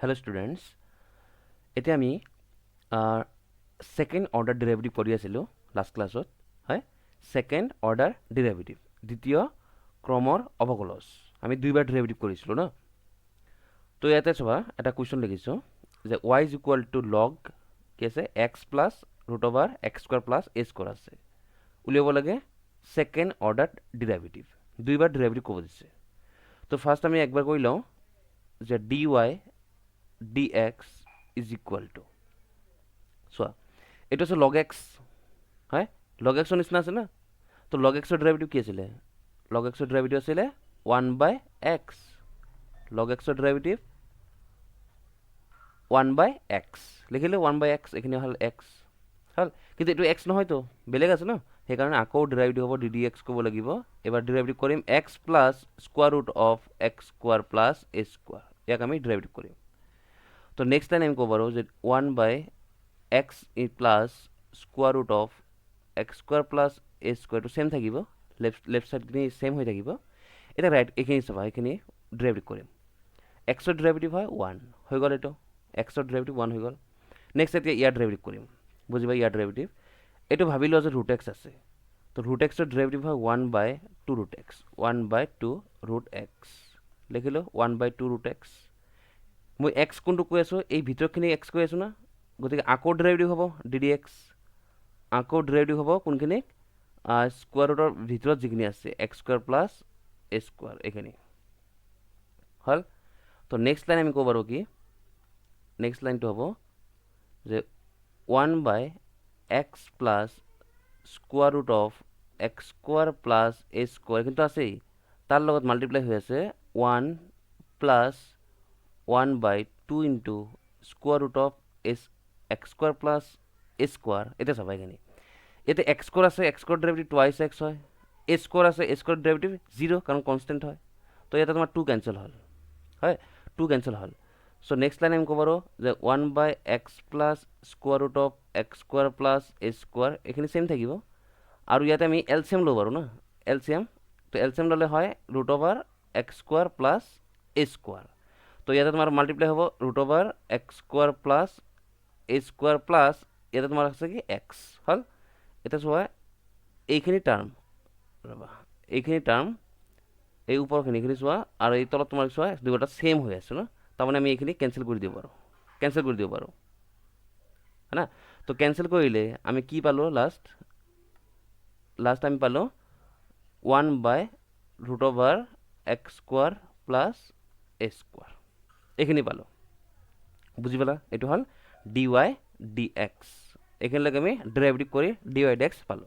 Hello students, এতিয়া আমি second order derivative কৰি আছিলো লাস্ট ক্লাছত হয় সেকেন্ড অৰ্ডাৰ ডেৰিভেটিভ দ্বিতীয় ক্ৰমৰ অবকলজ আমি দুইবাৰ ডেৰিভেটিভ কৰিছিলো ন তো ইয়াতে চাবা এটা কুৱেশ্যন লিখিছো যে y is equal to log কি আছে x plus root over x square plus a square আছে উলিয়াব লাগে সেকেন্ড অর্ডার ডেরিভেটিভ দুইবাৰ ডেৰিভেটিভ ক'ব দিছে তো ফাৰ্স্ট আমি একবাৰ কৰি লওঁ যে dy dx is equal to চোৱা এইটো আছে log x হয় log x ৰ নিচিনা আছে না তো log x ৰ ডেৰিভেটিভ কি আছিলে log x ৰ ডেৰিভেটিভ আছিলে 1/x log x ৰ ডেৰিভেটিভ 1/x লিখিলে 1/x এখানে হল x হল কিন্তু এটো x নহয় তো বেলেগ আছে না সেইকাৰণে আকৌ ডেৰিভেটিভ হ'ব ddx ক'ব লাগিব এবাৰ ডেৰিভেটিভ কৰিম x plus square root of x square plus a square ইয়াক আমি ডেৰিভেটিভ কৰিম তো নেক্সট লাইন আমি ক'ব পাৰো যে 1/x plus square root of x square plus a square to same থাকিব লেফট সাইড খিনি সেম হৈ থাকিব এটা রাইট এখানে চাবা এখানে ডেরিভেটিভ কৰিম x ৰ ডেৰিভেটিভ হয় 1 হৈ গল এটো x ৰ ডেৰিভেটিভ 1 হৈ গল নেক্সট এতিয়া ইয়াৰ ডেৰিভেটিভ কৰিম বুজিবা ইয়াৰ ডেরিভেটিভ এটো ভাবি লও যে root x আছে তো root x ৰ ডেরিভেটিভ হয় 1/2 root x 1/2 root x লিখিলো 1/2 root x মই x কোনটো কৈ আছো এই ভিতৰখিনি x কৈ আছো না গতিকে আকৌ ডেৰিভেটিভ হ'ব ddx আকৌ ডেৰিভেটিভ হ'ব কোনখিনি স্কয়াৰ ৰুটৰ ভিতৰত যিখিনি আছে x square plus a square এখানে হল তো নেক্সট লাইন আমি ক'ব পাৰো কি নেক্সট লাইনটো হ'ব যে 1/x plus square root of x square plus a square কিন্তু আছে তাৰ লগত মাল্টিপ্লাই হৈ আছে 1 plus 1/2 into square root of x square plus a square এটা চাবা এখানে এতে x স্কয়ার আছে x square derivative twice x হয় a স্কয়ার আছে a স্কয়ার ডেরিভেটিভ 0 কারণ কনস্ট্যান্ট হয় তো এটা তোমার 2 ক্যান্সেল হল হয় 2 ক্যান্সেল হল সো নেক্সট লাইন আমি কবারো যে 1/x plus square root of x square plus a square এখানে সেম থাকিব আর ইয়াতে আমি এলসিএম লব পারো না এলসিএম তো এলসিএম ললে হয় root over x square plus a square তো ইয়াতে তোমার মাল্টিপ্লাই হবে root over x square plus a square plus ইয়াতে তোমার আছে কি x হল এটা চোৱা এইখিনি টাৰ্ম ৰবা এইখিনি টাৰ্ম এই উপৰখিনি খিনি চোৱা আৰু এই তলত তোমাৰ চোৱা দুটা সেম হৈ আছে না তাৰমানে আমি এইখিনি ক্যান্সেল কৰি দিব পাৰো হনা তো ক্যান্সেল কৰিলে আমি কি পালো লাস্ট আমি পালো 1/root over x square plus a square এইখিনি পালো বুজি পালা এটো হল dy dx এখানে লাগে আমি ডেরিভেটিভ কৰি dy dx পালো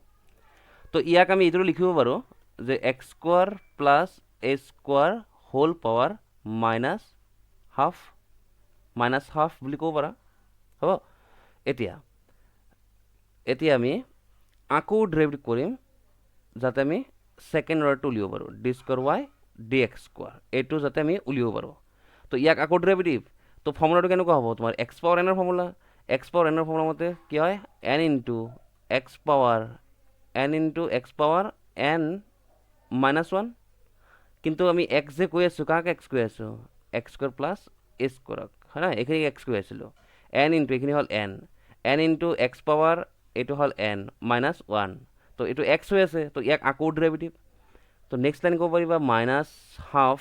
তো ইয়াক আমি ইটো লিখিব পাৰো যে x square plus a square whole power minus half বুলি ক'ব পাৰা হ'ব এতিয়া আমি আকৌ ডেৰিভেটিভ কৰিম যাতে আমি সেকেন্ড অৰ্ডাৰটো উলিয়াব পাৰো d square y dx square এটো যাতে আমি উলিয়াব পাৰো তো ইয়াক আকৌ ডেৰিভেটিভ তো ফৰ্মুলাটো কেনেকুৱা হ'ব তোমাৰ x power n ৰ ফৰ্মুলা x power n ৰ ফর্মুলা মতে কি হয় n into x power n minus 1 কিন্তু আমি x যে কৈ আছো কাক x কৈ আছো x square plus a square হয় না এখানে x কৈ আছিল n into এখানে হল n into x power এটো হল n minus 1 তো এটো x হৈ আছে তো ইয়াক আকৌ ডেরিভেটিভ তো নেক্সট লাইন ক'ব পাৰিবা minus half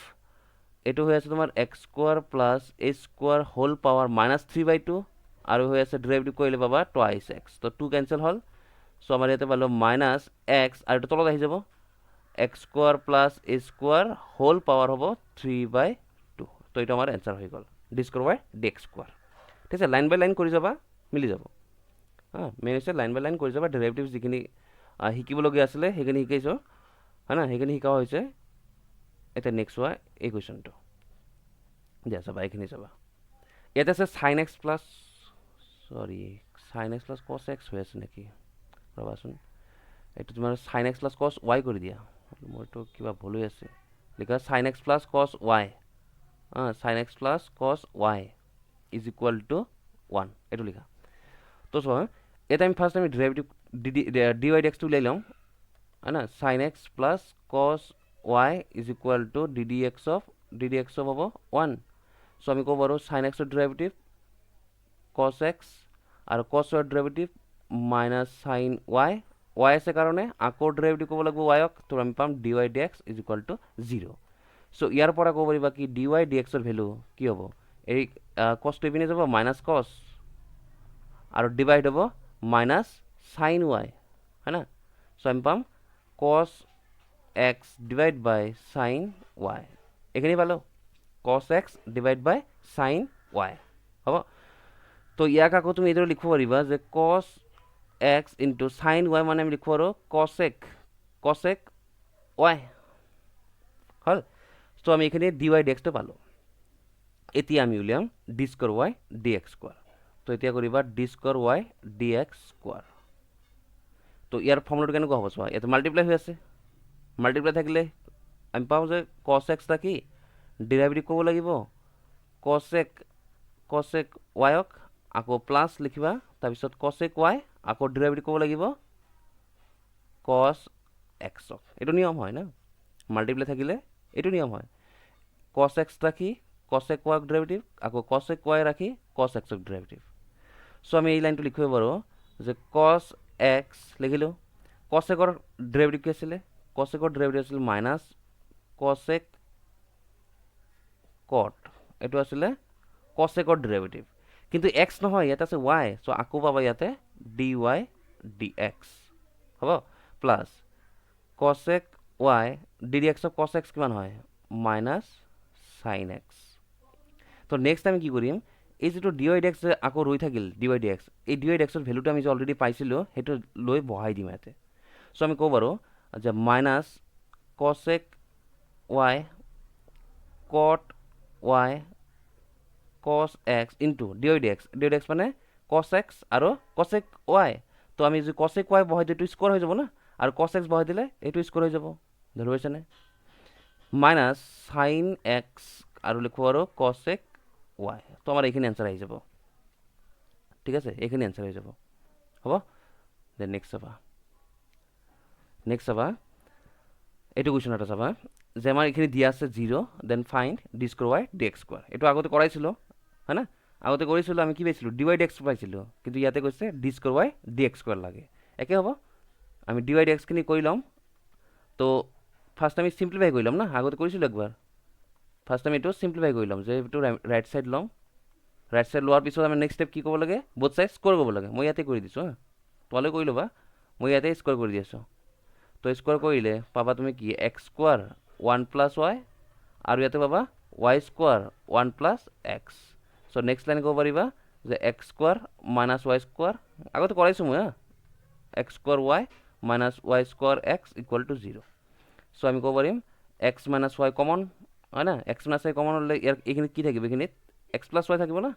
এটো হৈ আছে তোমাৰ x square plus a square whole power minus 3/2 আৰু হৈ আছে ডেৰিভেটিভ কৰিলে পাবা টুৱাইস x তো 2 ক্যান্সেল হল সো আমাৰ ইয়াতে পালো minus x আৰু এটো তলত আহি যাব x square plus a square whole power হ'ব 3/2 তো এটা আমাৰ आंसर হৈ গল d square by dx square ঠিক আছে লাইন বাই লাইন কৰি যাবা মিলি যাব হ্যাঁ মেইনছে লাইন বাই লাইন কৰি যাবা ডেরিভেটিভ যিখিনি শিকিবলগীয়া আছিল সেইখিনি শিকাইছো হয় না সেইখিনি শিকা হৈছে এটা নেক্সট হয় এই কোৱেশ্চনটো দিয়া চাবা এইখিনি চাবা ইয়াতে আছে sin x plus sin x plus cos x হৈ আছে নেকি ৰবাচোন এটো তোমাৰ sin x plus cos y কৰি দিয়া মোৰটো কিবা ভুল হৈ আছে লিখা sin x plus cos y sin x plus cos y is equal to 1 এটো লিখা তো চোৱা এটা আমি ফার্স্ট আমি ডেরিভেটিভ dy dx টো লৈ লম না sin x plus cos y is equal to ddx of হ'ব 1 চ' আমি ক'ব পাৰোঁ sin x ৰ ডেৰিভেটিভ cos x আৰু cos y ৰ derivative minus sin y, y আছে কাৰণে আকৌ ডেৰিভেটিভ ক'ব লাগিব y ক, তো আমি পাম dy dx is equal to 0। চ' ইয়াৰ পৰা ক'ব পাৰিবা কি dy dx ৰ ভেলু কি হ'ব, এই cos টো ইপিনে যাব মাইনাছ cos আৰু ডিভাইড হ'ব মাইনাছ sin y, হয় না? চ' আমি পাম cos x ডিভাইড বাই sin y, এইখিনি পালোঁ cos x ডিভাইড বাই sin y হ'ব। তো ইয়াক আকৌ তুমি এইদৰে লিখিব পাৰিবা যে cos x into sin y মানে আমি লিখিব পাৰোঁ cosec y হ'ল। তো আমি এইখিনি dy dx টো পালোঁ। এতিয়া আমি উলিয়াম d square y dx square. তো এতিয়া কৰিবা d square y dx square. তো ইয়াৰ ফৰ্মুলাটো কেনেকুৱা হ'ব চোৱা, ইয়াতে মাল্টিপ্লাই হৈ আছে, মাল্টিপ্লাই থাকিলে আমি পাওঁ যে cos x টা কি ডেৰিভেটিভ ক'ব লাগিব cosec y ক আকৌ প্লাছ লিখিবা, তাৰপিছত cosec y আকৌ ডেৰিভেটিভ ক'ব লাগিব cos x ক। এইটো নিয়ম হয় না, মাল্টিপ্লাই থাকিলে এইটো নিয়ম হয়। cos x ৰাখি cosec y ক ডেৰিভেটিভ, আকৌ cosec y ৰাখি cos x ক ডেৰিভেটিভ। চ' আমি এই লাইনটো লিখিব পাৰোঁ যে cos x লিখিলোঁ, cosec ৰ ডেৰিভেটিভ কি আছিলে, cosec ৰ ডেৰিভেটিভ আছিল মাইনাছ cosec cot, এইটো আছিলে cosec ৰ ডেৰিভেটিভ, কিন্তু x নহয় ইয়াতে আছে y, চ' আকৌ পাবা ইয়াতে dy dx হ'ব plus cosec y ddx of cos x কিমান হয় মাইনাছ sin x। তো নেক্সট আমি কি কৰিম, এই যিটো dy dx আকৌ ৰৈ থাকিল dy dx, এই dy dx ৰ ভেলুটো আমি যে অলৰেডি পাইছিলোঁ সেইটো লৈ বহাই দিম ইয়াতে। চ' আমি ক'ব পাৰোঁ যে minus cosec y cot y cos x into dy dx মানে cos x আৰু cosec y। তো আমি যদি cosec y বহাই দিওঁ এইটো স্কোৱাৰ হৈ যাব না, আৰু cos x বহাই দিলে এইটো স্কোৱাৰ হৈ যাব, ধৰি পাইছানে? মাইনাছ sin x আৰু লিখোঁ আৰু cosec y। তো আমাৰ এইখিনি এনচাৰ আহি যাব, ঠিক আছে, এইখিনি এনচাৰ হৈ যাব হ'ব। দেন নেক্সট চাবা এইটো কুৱেশ্যন এটা চাবা যে আমাৰ এইখিনি দিয়া আছে 0, then find d square y dx square. এইটো আগতে কৰাইছিলোঁ হয় না, আগতে কৰিছিলোঁ আমি কি পাইছিলোঁ dy dx পাইছিলোঁ, কিন্তু ইয়াতে কৈছে d square y dx square লাগে, একে হ'ব। আমি dy dx খিনি কৰি ল'ম। তো ফাৰ্ষ্ট আমি চিম্প্লিফাই কৰি ল'ম না, আগতে কৰিছিলোঁ একবাৰ। ফাৰ্ষ্ট আমি এইটো চিম্প্লিফাই কৰি ল'ম, যে এইটো ৰাইট ছাইড ল'ম, ৰাইট ছাইড লোৱাৰ পিছত আমি নেক্সট ষ্টেপ কি ক'ব লাগে, বোথ ছাইড স্কোৱাৰ কৰিব লাগে। মই ইয়াতে কৰি দিছোঁ হা, তোমালোকে কৰি ল'বা, মই ইয়াতে স্কোৱাৰ কৰি দি আছোঁ। তো স্কোৱাৰ কৰিলে পাবা তুমি কি x স্কোৱাৰ 1 প্লাছ y আৰু ইয়াতে পাবা y স্কোৱাৰ 1 প্লাছ x। চ' নেক্সট লাইন ক'ব পাৰিবা যে x square minus y square, আগতে কৰাইছোঁ মই হা, x square y minus y square x equal to 0। চ' আমি ক'ব পাৰিম x মাইনাছ y কমন হয় না, x মাইনাছ y কমন হ'লে ইয়াৰ এইখিনিত কি থাকিব, এইখিনিত x প্লাছ y থাকিব না,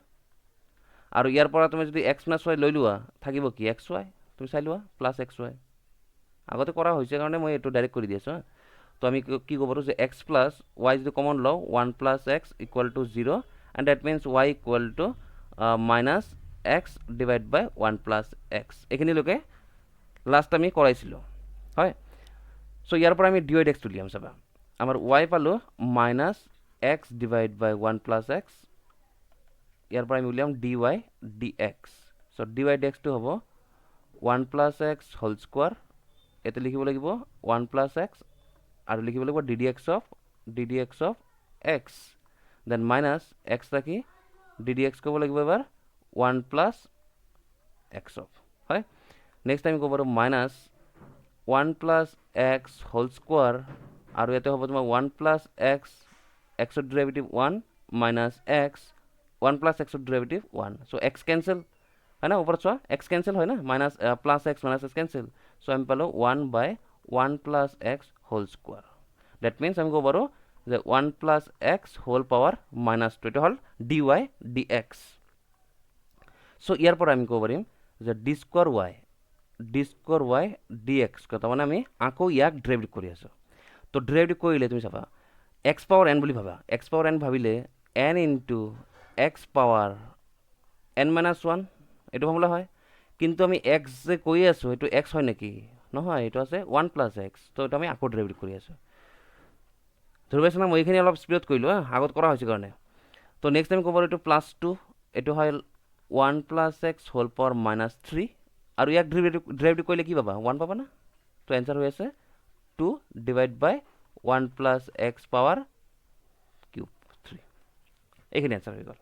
আৰু ইয়াৰ পৰা তুমি যদি x মাইনাছ y লৈ লোৱা থাকিব কি x y, তুমি চাই লোৱা প্লাছ x y, আগতে কৰা হৈছে কাৰণে মই এইটো ডাইৰেক্ট কৰি দি আছোঁ হা। তো আমি কি ক'ব পাৰোঁ যে x প্লাছ y যদি কমন লওঁ 1 plus x equal to 0, and that means y equal to minus x divide by 1 plus x। এইখিনিলৈকে লাষ্ট আমি কৰাইছিলোঁ হয়। চ' ইয়াৰ পৰা আমি dy dx উলিয়াম চাবা, আমাৰ y পালোঁ minus x divide by 1 plus x, ইয়াৰ পৰা আমি উলিয়াম dy dx। চ' dy dx টো হ'ব 1 প্লাছ x হোল স্কোৱাৰ, ইয়াতে লিখিব লাগিব 1 প্লাছ x আৰু লিখিব লাগিব ddx of x, then minus x ৰাখি ddx ক'ব লাগিব এবাৰ 1 প্লাছ x অফ হয়। নেক্সট আমি ক'ব পাৰোঁ minus 1 plus x whole square, আৰু ইয়াতে হ'ব তোমাৰ 1 প্লাছ x, xৰ ডেৰিভেটিভ 1 মাইনাছ x 1 প্লাছ xৰ ডেৰিভেটিভ 1। চ' x কেঞ্চেল হয় না, ওপৰত চোৱা x কেঞ্চেল হয় না, minus plus x minus x cancel. So' আমি পালোঁ 1 by 1 plus x whole square, that means আমি ক'ব পাৰোঁ যে 1 plus x whole power minus 2, এইটো হ'ল dy dx। চ' ইয়াৰ পৰা আমি ক'ব পাৰিম যে d স্কোৱাৰ y dx, তাৰমানে আমি আকৌ ইয়াক ডেৰিভেটিভ কৰি আছোঁ। তো ডেৰিভেটিভ কৰিলে তুমি চাবা x পাৱাৰ n বুলি ভাবা, x পাৱাৰ n ভাবিলে n into x power n minus 1 এইটো ফৰ্মুলা হয়, কিন্তু আমি x যে কৈ আছোঁ সেইটো x হয় নেকি, নহয়, এইটো আছে 1 প্লাছ x। তো এইটো আমি আকৌ ডেৰিভেটিভ কৰি আছোঁ, ধৰি পাইছা না। মই এইখিনি অলপ স্পীডত কৰিলোঁ হা, আগত কৰা হৈছে কাৰণে। তো নেক্সট টাইম ক'ব এইটো প্লাছ টু, এইটো হয় 1 + x হোল পাৱাৰ -3 আৰু ইয়াক ডেৰিভেটিভ কৰিলে কি পাবা 1 পাবা না। তো এনচাৰ হৈ আছে 2 divide by 1 + x power cube 3। এইখিনি এনচাৰ হৈ গ'ল।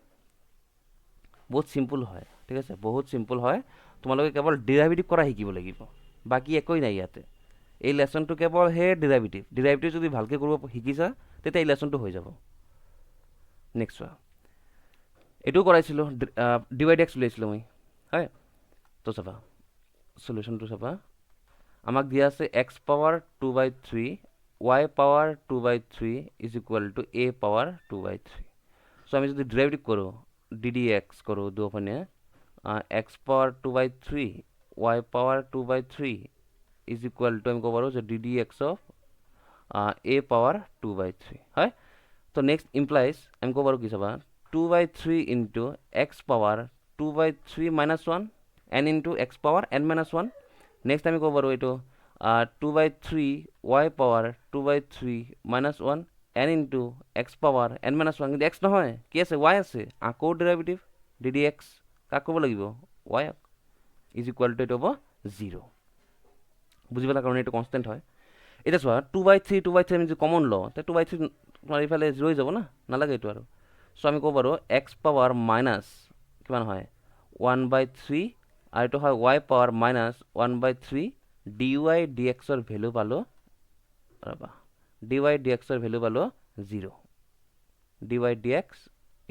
বহুত চিম্পল হয়, ঠিক আছে, বহুত চিম্পল হয়। তোমালোকে কেৱল ডেৰিভেটিভ কৰা শিকিব লাগিব, বাকী একোৱেই নাই ইয়াতে। এই লেচনটো কেৱল সেই ডেৰিভেটিভ যদি ভালকৈ কৰিব শিকিছা তেতিয়া এই লেচনটো হৈ যাব। নেক্সট চোৱা, এইটোও কৰাইছিলোঁ, ডিভাইড এক্স উলিয়াইছিলোঁ মই, হয়। তো চাবা সলিউশ্যনটো চাবা, আমাক দিয়া আছে x power 2/3 y power 2/3 is equal two a power 2/3। চ' আমি যদি ডেৰিভেটিভ কৰোঁ ddx কৰোঁ দুফানে x power 2/3 y power 2/3 is equal two আমি ক'ব পাৰোঁ যে ddx অফ a পাৱাৰ 2/3, হয়। তো নেক্সট ইমপ্লাইজ আমি ক'ব পাৰোঁ কি চাবা 2/3 into x power 2/3 - 1 n into x power n - 1। Next আমি ক'ব পাৰোঁ এইটো 2/3 y power 2/3 - 1 n into x power n - 1, কিন্তু x নহয়, কি আছে y আছে, আকৌ ডেৰিভেটিভ ddx কাক ক'ব লাগিব y ইজ ইকুৱেল টু এইটো হ'ব 0। বুজি পালা, কাৰণ এইটো কনষ্টেণ্ট হয়। এতিয়া চোৱা 2/3 আমি যদি কমন লওঁ তে 2/3 তোমাৰ এইফালে 0 হৈ যাব না, নালাগে এইটো আৰু। চ' আমি ক'ব পাৰোঁ x পাৱাৰ মাইনাছ কিমান হয় 1/3 আৰু এইটো হয় y পাৱাৰ -1/3 dy dxৰ ভেলু পালোঁ, ৰ'বা dy dxৰ ভেলু পালোঁ 0, dy dx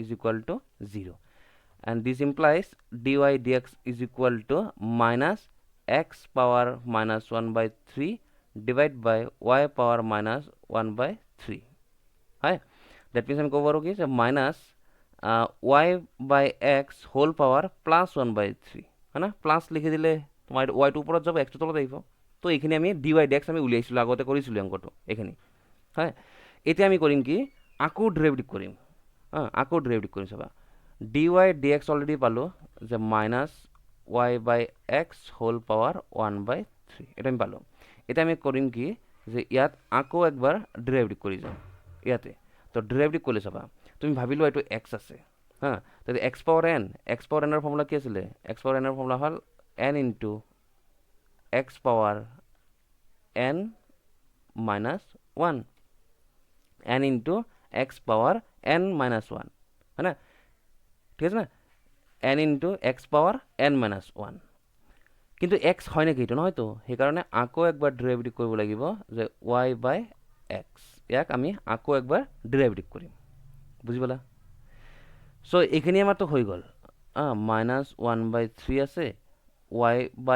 is equal to 0 and this implies dy dx is equal to minus x power -1/3 divided by y power -1/3, হয়। that means আমি ক'ব পাৰোঁ কি যে মাইনাছ y/x হোল পাৱাৰ +1/3, হয় না। প্লাছ লিখি দিলে তোমাৰ ৱাইটো ওপৰত যাব, এক্সটো তলত আহিব। তো এইখিনি আমি dy dx আমি উলিয়াইছিলোঁ, আগতে কৰিছিলোঁ অংকটো এইখিনি, হয়। এতিয়া আমি কৰিম কি আকৌ ডেৰিভেটিভ কৰিম, আকৌ ডেৰিভেটিভ কৰিম। চাবা dy dx অলৰেডি পালোঁ যে -y/x হোল পাৱাৰ 1/3, এটা আমি পালোঁ। এতিয়া আমি কৰিম কি যে ইয়াত আকৌ একবাৰ ডেৰিভেটিভ কৰি যাওঁ ইয়াতে। তো ডেৰিভেটিভ কৰিলে চাবা তুমি ভাবিলোঁ এইটো x আছে, হা। তেতিয়া x পাৱাৰ n, ৰ ফৰ্মুলা কি আছিলে, x পাৱাৰ n ৰ ফৰ্মুলা হ'ল n into x power n - 1, n into x power n - 1, হয় না, ঠিক আছে না, n into x power n - 1। কিন্তু x হয় নেকি, এইটো নহয়তো, সেইকাৰণে আকৌ একবাৰ ডেৰিভেটিভ কৰিব লাগিব যে y/x, ইয়াক আমি আকৌ একবাৰ ডেৰিভেটিভ কৰিম। বুজি পালা। চ' এইখিনি আমাৰতো হৈ গ'ল, -1/3 আছে,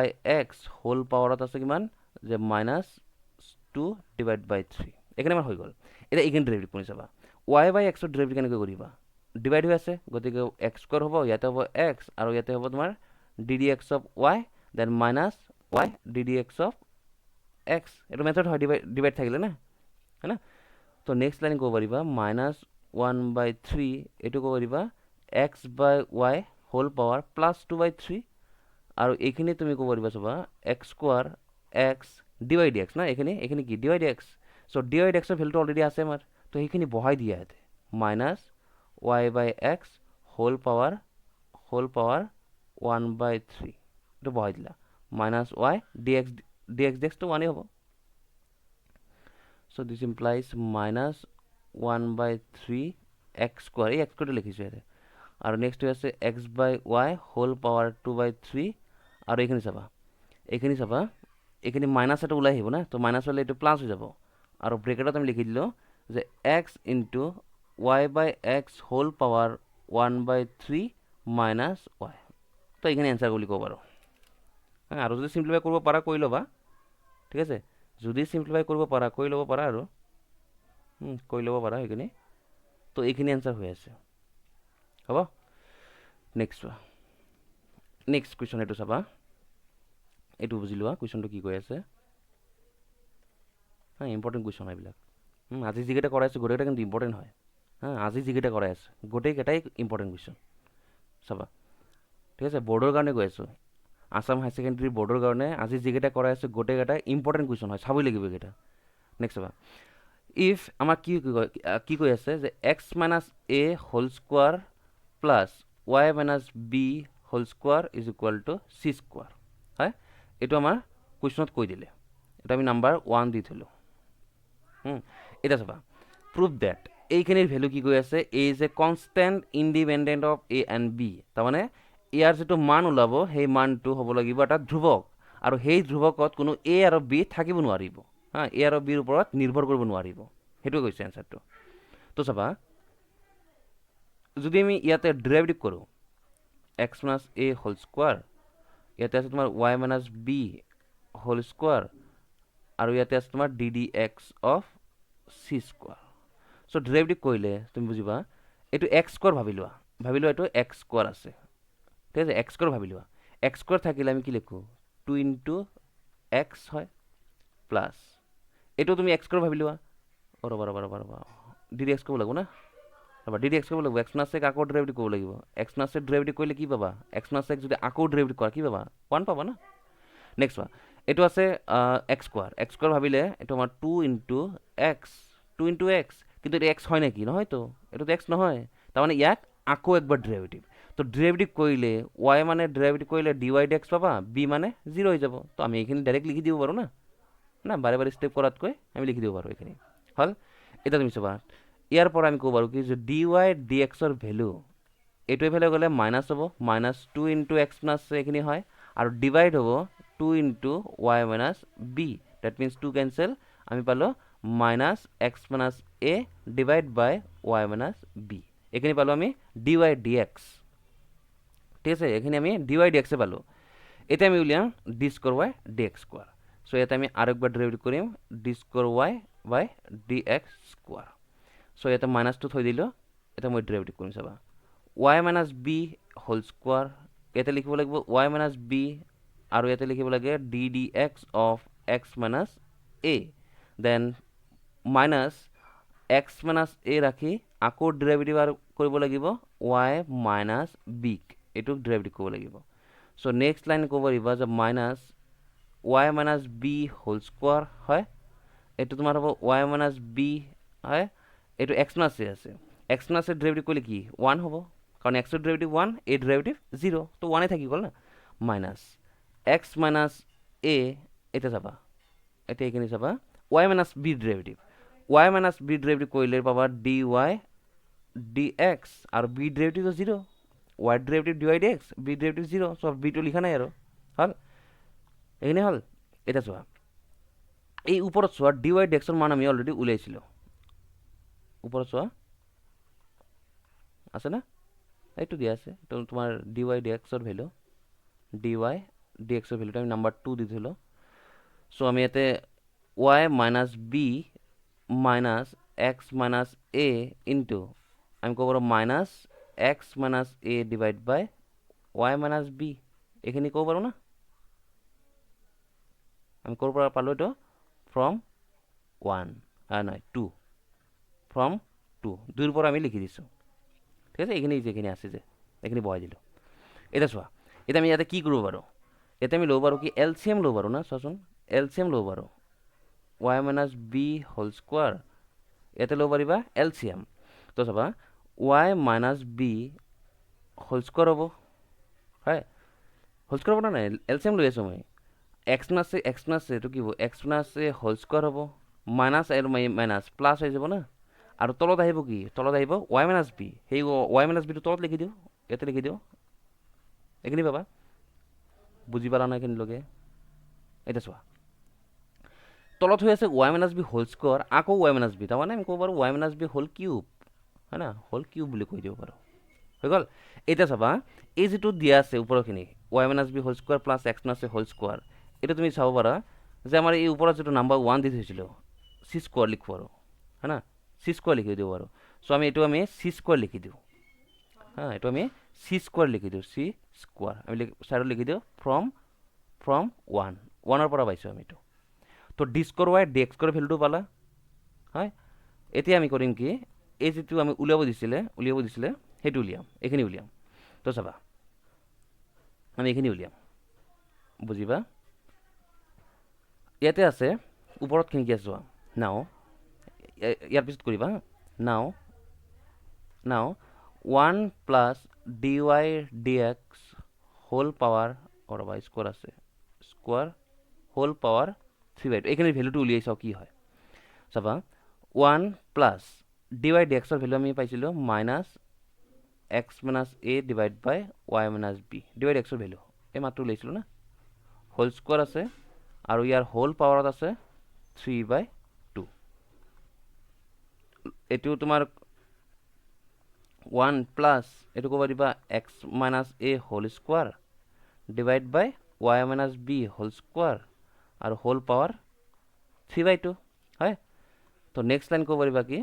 y/x হোল পাৱাৰত আছে কিমান যে -2 ডিভাইড বাই 3, এইখিনি আমাৰ হৈ গ'ল। এতিয়া এইখিনি ডেৰিভেটিভ কৰি চাবা y/x ৰ ডেৰিভেটিভ কেনেকৈ কৰিবা, ডিভাইড হৈ আছে, গতিকে x² হ'ব, ইয়াতে হ'ব x আৰু ইয়াতে হ'ব তোমাৰ ddx of y, then minus y ddx of x, এইটো মেথড হয় ডিভাইড থাকিলে না, হয় না। তো নেক্সট লাইন ক'ব পাৰিবা -1/3, এইটো ক'ব পাৰিবা x/y হোল পাৱাৰ +2/3 আৰু এইখিনি তুমি ক'ব পাৰিবা চাবা x² x dy dx না, এইখিনি কি dy dx। চ' dy dx ৰ ভেলুটো অলৰেডি আছে আমাৰ, তো সেইখিনি বহাই দিয়া ইয়াতে -y/x হোল পাৱাৰ 1/3, এইটো বহাই দিলা, -y dx টো 1 হ'ব। চ' দিছ ইমপ্লাইজ -1/3 x², এই x² লিখিছোঁ ইয়াতে, আৰু নেক্সট হৈ আছে x/y হোল পাৱাৰ 2/3 আৰু এইখিনি চাবা এইখিনি মাইনাছ এটা ওলাই আহিব না, তো মাইনাছ হ'লে এইটো প্লাছ হৈ যাব, আৰু ব্ৰেকেটত আমি লিখি দিলোঁ যে x into y/x whole power 1/3 minus y। তো এইখিনি এনচাৰ বুলি ক'ব পাৰোঁ, আৰু যদি চিম্প্লিফাই কৰিব পাৰা কৰি ল'বা, ঠিক আছে। যদি চিম্প্লিফাই কৰিব পাৰা কৰি ল'ব পাৰা, আৰু কৰি ল'ব পাৰা সেইখিনি। তো এইখিনি এনচাৰ হৈ আছে, হ'ব। নেক্সট চোৱা, নেক্সট কুৱেশ্যন এইটো চাবা, এইটো বুজি লোৱা কুৱেশ্যনটো কি কৈ আছে, ইম্পৰ্টেণ্ট কুৱেশ্যন এইবিলাক। আজি যিকেইটা কৰাই আছোঁ গোটেইকেইটা কিন্তু ইম্পৰ্টেণ্ট হয়, আজি যিকেইটা কৰাই আছে গোটেইকেইটাই ইম্পৰ্টেণ্ট কুৱেশ্যন চাবা, ঠিক আছে। বৰ্ডৰ কাৰণে কৈ আছোঁ, আছাম হায়াৰ ছেকেণ্ডেৰী বৰ্ডৰ কাৰণে আজি যিকেইটা কৰাই আছোঁ গোটেইকেইটাই ইম্পৰ্টেণ্ট কুৱেশ্যন হয়, চাবই লাগিব এইকেইটা। নেক্সট চাবা, ইফ আমাৰ কি কৈ আছে যে x minus a whole square plus y minus b whole square is equal to c square হয় এইটো আমাৰ কুৱেশ্যনত কৈ দিলে এইটো আমি নাম্বাৰ 1 দি থলোঁ এতিয়া চাবা প্ৰুভ ডেট এইখিনিৰ ভেলু কি কৈ আছে a is a constant independent of a and b তাৰমানে ইয়াৰ যিটো মান ওলাব সেই মানটো হ'ব লাগিব এটা ধ্ৰুৱক আৰু সেই ধ্ৰুৱকত কোনো এ আৰু বি থাকিব নোৱাৰিব হা এ আৰু বিৰ ওপৰত নিৰ্ভৰ কৰিব নোৱাৰিব সেইটোৱে কৈছে এনচাৰটো তো চাবা যদি আমি ইয়াতে ডেৰিভেটিভ কৰোঁ x minus a whole square ইয়াতে আছে তোমাৰ y minus b whole square আৰু ইয়াতে আছে তোমাৰ d d x of c square চ' ডেৰিভেটিভ কৰিলে তুমি বুজিবা এইটো এক্স স্কোৱাৰ ভাবি লোৱা এইটো এক্স স্কোৱাৰ আছে ঠিক আছে এক্স স্কোৱাৰ ভাবি লোৱা এক্স স্কোৱাৰ থাকিলে আমি কি লিখোঁ 2 ইনটু এক্স হয় প্লাছ এইটো তুমি এক্স স্কোৱাৰ ভাবি লোৱা ৰ'বা ডি ডি এক্স ক'ব লাগিব না ৰ'বা ডি ডি এক্স ক'ব লাগিব এক্স মাইনাছ এক্স আকৌ ডেৰিভেটিভ ক'ব লাগিব এক্স মাইনাছ এক্স ডেৰিভেটিভ কৰিলে কি পাবা এক্স মাইনাছ এক্স যদি আকৌ ডেৰিভেটিভ কৰা কি পাবা 1 পাবা না নেক্সট চোৱা এইটো আছে এক্স স্কোৱাৰ ভাবিলে এইটো আমাৰ 2 ইনটু এক্স কিন্তু এইটো এক্স হয় নেকি নহয়তো এইটোতো এক্স নহয় তাৰমানে ইয়াক আকৌ একবাৰ ডেৰিভেটিভ তো ডেৰিভেটিভ কৰিলে ৱাই মানে ডেৰিভেটিভ কৰিলে ডি ৱাই ডি এক্স পাবা বি মানে 0 হৈ যাব তো আমি এইখিনি ডাইৰেক্ট লিখি দিব পাৰোঁ না বাৰে বাৰে ষ্টেপ কৰাতকৈ আমি লিখি দিব পাৰোঁ এইখিনি হ'ল এতিয়া তুমি চাবা ইয়াৰ পৰা আমি ক'ব পাৰোঁ কি যে ডি ৱাই ডি এক্সৰ ভেলু এইটো এইফালে গ'লে মাইনাছ হ'ব মাইনাছ 2 ইনটু এক্স প্লাছ এইখিনি হয় আৰু ডিভাইড হ'ব 2 into y minus b that means 2 cancel আমি পালোঁ minus x minus a divide by y minus b এইখিনি পালোঁ আমি ডি ৱাই ডি এক্স ঠিক আছে এইখিনি আমি ডি ৱাই ডি এক্সে পালোঁ এতিয়া আমি উলিয়াম d square y d x square so' ইয়াতে আমি আৰু একবাৰ ডেৰিভেটিভ কৰিম d square y by d x square so' ইয়াতে মাইনাছটো থৈ দিলোঁ এতিয়া মই ডেৰিভেটিভ কৰিম চাবা y minus b whole square ইয়াতে লিখিব লাগিব ৱাই মাইনাছ বি আৰু ইয়াতে লিখিব লাগে d d x of x minus a then minus x minus a ৰাখি আকৌ ডেৰিভেটিভ আৰু কৰিব লাগিব ৱাই মাইনাছ বিক এইটোক ডেৰিভেটিভ কৰিব লাগিব চ' নেক্সট লাইন ক'ব পাৰিবা যে minus y minus b whole square হয় এইটো তোমাৰ হ'ব ৱাই মাইনাছ বি হয় এইটো এক্স মাইনাছ এ আছে এক্স মাইনাছ এ ডেৰিভেটিভ কৰিলে কি 1 হ'ব কাৰণ এক্সৰ ডেৰিভেটিভ 1 এ ডেৰিভেটিভ 0 তো 1 থাকি গ'ল না মাইনাছ এক্স মাইনাছ এ এতিয়া চাবা এতিয়া এইখিনি চাবা y minus b derivative y minus b derivative কৰিলে পাবা ডি ৱাই ডি এক্স আৰু b derivative 0 y derivative d y d x b derivative 0 চ' বিটো লিখা নাই আৰু হ'ল এইখিনি হ'ল এতিয়া চোৱা এই ওপৰত চোৱা ডি ৱাই ডি এক্সৰ মান আমি অলৰেডি উলিয়াইছিলোঁ ওপৰত চোৱা আছে না এইটো দিয়া আছে তো তোমাৰ ডি ৱাই ডি এক্সৰ ভেলু ডি ৱাই ডি এক্সৰ ভেলুটো আমি নাম্বাৰ 2 দি থলোঁ চ' আমি ইয়াতে y minus b minus x minus a into আমি ক'ব পাৰোঁ minus x minus a divide by y minus b এইখিনি ক'ব পাৰোঁ না আমি ক'ৰ পৰা পালোঁ এইটো ফ্ৰম 1 নহয় 2 ফ্ৰম 2 2ৰ পৰা আমি লিখি দিছোঁ ঠিক আছে এইখিনি যিখিনি আছে যে এইখিনি বহাই দিলোঁ এতিয়া চোৱা এতিয়া আমি ইয়াতে কি কৰিব পাৰোঁ ইয়াতে আমি ল'ব পাৰোঁ কি এল চি এম ল'ব পাৰোঁ না চোৱাচোন এল চি এম ল'ব পাৰোঁ y minus b whole square ইয়াতে ল'ব পাৰিবা এল চি এম তো চাবা y minus b whole square হ'ব হয় হোল স্কোৱাৰ হ'ব নাই এল চি এম লৈ আছোঁ মই এক্স মাইনাছ এইটো কি হ'ব এক্স মাইনাছ হোল স্কোৱাৰ হ'ব মাইনাছ আৰু মাইনাছ প্লাছ হৈ যাব না আৰু তলত আহিব কি তলত আহিব ৱাই মাইনাছ বি সেই ৱাই মাইনাছ বিটো তলত লিখি দিওঁ ইয়াতে লিখি দিওঁ এইখিনি পাবা বুজি পালা নাই এইখিনিলৈকে এতিয়া চোৱা তলত হৈ আছে y minus b whole square আকৌ ৱাই মাইনাছ বি তাৰমানে আমি ক'ব পাৰোঁ y minus b whole cube হয় না হোল কিউব বুলি কৈ দিব পাৰোঁ হৈ গ'ল এতিয়া চাবা এই যিটো দিয়া আছে ওপৰৰখিনি y minus b whole square plus x minus whole square এইটো তুমি চাব পাৰা যে আমাৰ এই ওপৰত যিটো নাম্বাৰ 1 দি থৈছিলোঁ চি স্কোৱাৰ লিখোঁ আৰু হয় না চি স্কোৱাৰ লিখি দিওঁ আৰু চ' এইটো আমি চি স্কোৱাৰ লিখি দিওঁ হা এইটো আমি চি স্কোৱাৰ লিখি দিওঁ চি স্কোৱাৰ আমি চাইডত লিখি দিওঁ ফ্ৰম 1 পৰা পাইছোঁ আমি এইটো তো d square y d x square ভেলুটো পালা হয় এতিয়া আমি কৰিম কি এই যিটো আমি উলিয়াব দিছিলে সেইটো উলিয়াম এইখিনি উলিয়াম তো চাবা আমি এইখিনি উলিয়াম বুজিবা ইয়াতে আছে ওপৰতখিনি কি আছে চোৱা নাও ইয়াৰ পিছত কৰিবা নাও 1 plus d y d x whole power ৰ'বা স্কোৱাৰ আছে স্কোৱাৰ হোল পাৱাৰ 3/2 এইখিনিৰ ভেলুটো উলিয়াই চাওঁ কি হয় চাবা 1 প্লাছ ডি ৱাই ডি এক্সৰ ভেলু আমি পাইছিলোঁ minus x minus a divide by y minus b d y d এক্সৰ ভেলু এই মাত্ৰ উলিয়াইছিলোঁ না হোল স্কোৱাৰ আছে আৰু ইয়াৰ হোল পাৱাৰত আছে 3/2 এইটো তোমাৰ 1 প্লাছ এইটো ক'ব দিবা x minus a whole square divide by y minus b whole square আৰু হোল পাৱাৰ 3/2 হয় তো নেক্সট লাইন ক'ব পাৰিবা কি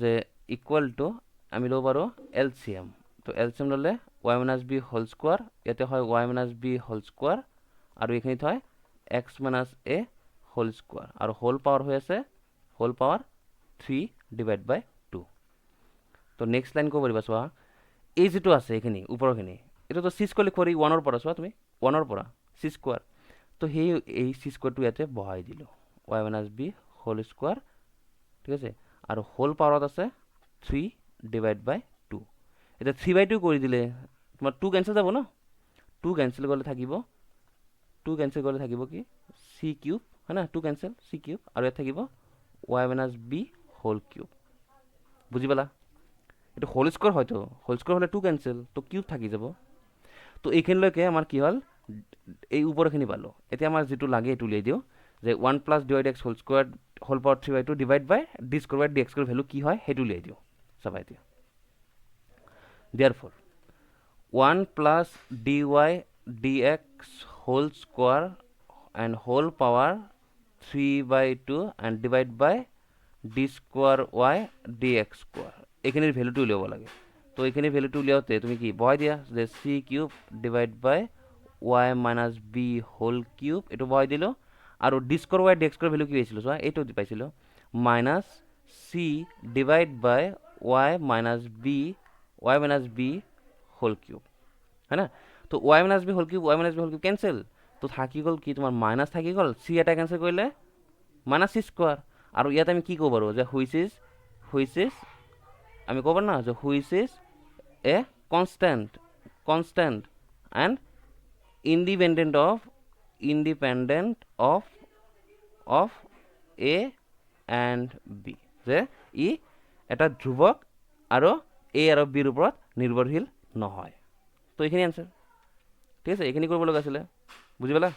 যে ইকুৱেল টু আমি ল'ব পাৰোঁ এলচিএম তো এলচিএম ল'লে y minus b whole square ইয়াতে হয় y minus b whole square আৰু এইখিনিত হয় x minus a whole square আৰু হোল পাৱাৰ হৈ আছে হোল পাৱাৰ 3/2 তো নেক্সট লাইন ক'ব পাৰিবা চোৱা এই যিটো আছে এইখিনি ওপৰৰখিনি এইটোতো চি স্কোৱাৰ লিখিব পাৰি 1ৰ পৰা চোৱা তুমি 1ৰ পৰা চি স্কোৱাৰ তো সেই এই চি স্কোৱাৰটো ইয়াতে বহাই দিলোঁ y minus b whole square ঠিক আছে আৰু হোল পাৱাৰত আছে 3/2 এতিয়া 3/2 কৰি দিলে তোমাৰ 2 কেঞ্চেল যাব ন 2 কেঞ্চেল গ'লে থাকিব কি চি কিউব হয় না 2 কেঞ্চেল চি কিউব আৰু ইয়াত থাকিব y minus b whole cube বুজি পালা এইটো হোল স্কোৱাৰ হয়তো হোল স্কোৱাৰ হ'লে 2 কেঞ্চেল তো কিউব থাকি যাব তো এইখিনিলৈকে আমাৰ কি হ'ল এই ওপৰখিনি পালোঁ এতিয়া আমাৰ যিটো লাগে এইটো উলিয়াই দিওঁ যে 1 plus d y d x whole square whole power 3/2 divide by d square by d এক্সৰ ভেলু কি হয় সেইটো উলিয়াই দিওঁ চাবা এতিয়া therefore 1 plus dy dx whole square and whole power 3/2 and divide by d square y dx square এইখিনিৰ ভেলুটো উলিয়াব লাগে তো এইখিনিৰ ভেলুটো উলিয়াওঁতে তুমি কি বহাই দিয়া যে c cube divide by y minus b whole cube এইটো বহাই দিলোঁ আৰু ডি স্কোৱাৰ ৱাই ডি এক্সৰ ভেলু কি পাইছিলোঁ চোৱা এইটো পাইছিলোঁ minus c divide by y minus b whole cube হয় না তো y minus b whole cube cancel তো থাকি গ'ল কি তোমাৰ মাইনাছ থাকি গ'ল চি এটা কেঞ্চেল কৰিলে মাইনাছ চি স্কোৱাৰ আৰু ইয়াত আমি কি ক'ব পাৰোঁ যে হুইচ ইজ আমি ক'ব পাৰোঁ না যে which is a constant and independent of a and b যে ই এটা ধ্ৰুৱক আৰু এ আৰু বিৰ ওপৰত নিৰ্ভৰশীল নহয় তো এইখিনি এনচাৰ ঠিক আছে এইখিনি কৰিব লগা আছিলে বুজি পালা